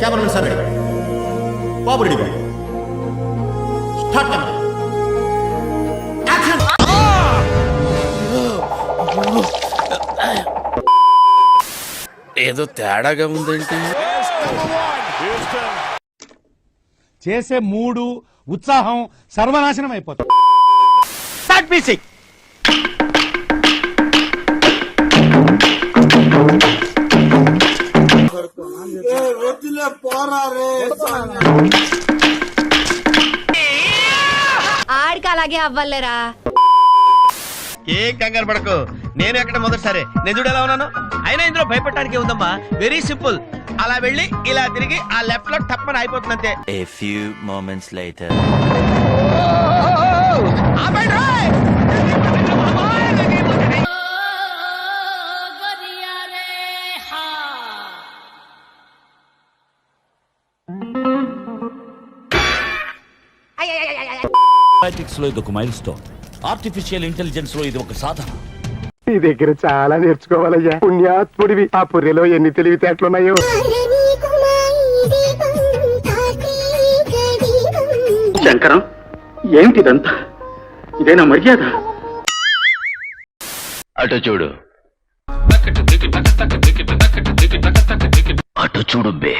Cameramen sir ready, బాబు ready, start camera, action. ఏదో తేడాగా ఉందేంటి? చేసే మూడు ఉత్సాహం సర్వనాశనం అయిపోతుంది. ఆడికి అలాగే అవ్వాలేరా. ఏం కంగారు పడకు, నేను ఎక్కడ మొదటిసారి నేను చూడు ఎలా ఉన్నాను. అయినా ఇందులో భయపడటానికి ఉందమ్మా, వెరీ సింపుల్. అలా వెళ్ళి ఇలా తిరిగి ఆ లెఫ్ట్ లో టప్పని అయిపోతుంది అంతే. A few moments later. Mathematics లో ఇది ఒక మైల్ స్టోన్, ఆర్టిఫిషియల్ ఇంటెలిజెన్స్ లో ఇది ఒక సాధన. నీ దగ్గర చాలా నేర్చుకోవాలయ్యా. పుణ్యాత్ముడివి. ఆ పుర్రెలో ఎన్ని తెలివితేటలున్నాయో. శంకరం, ఏమిటిదంతా? ఇదేనా మర్యాద? అటు చూడు, అటు చూడు బే.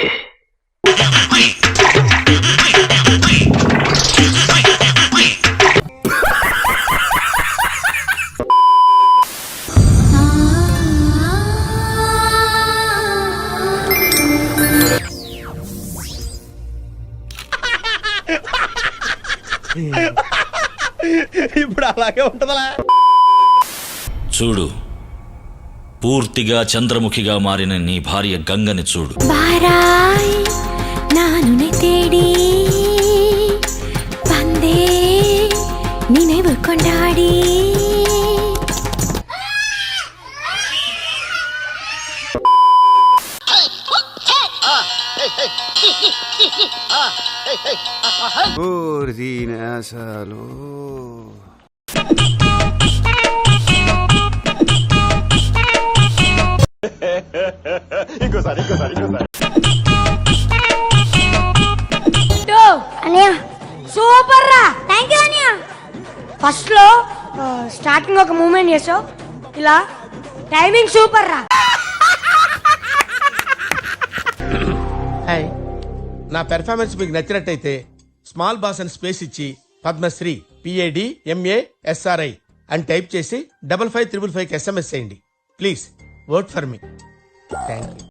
ఇప్పుడు అలాగే ఉంటదా? చూడు, పూర్తిగా చంద్రముఖిగా మారిన నీ భార్య గంగని చూడు. బారాయ్ నాను తేడి పందే నిனைவு கொண்டாடி. సూపర్ రా. థ్యాంక్ యూ అనియా. ఫస్ట్ లో స్టార్టింగ్ ఒక మూమెంట్ చేసావు, ఇలా టైమింగ్ సూపర్ రా. హాయ్, నా పెర్ఫార్మెన్స్ మీకు నచ్చినట్టయితే స్మాల్ బాస్ అని స్పేస్ ఇచ్చి పద్మశ్రీ PADMASRI అని టైప్ చేసి 5555 SMS చేయండి. Please vote for me. Thank you.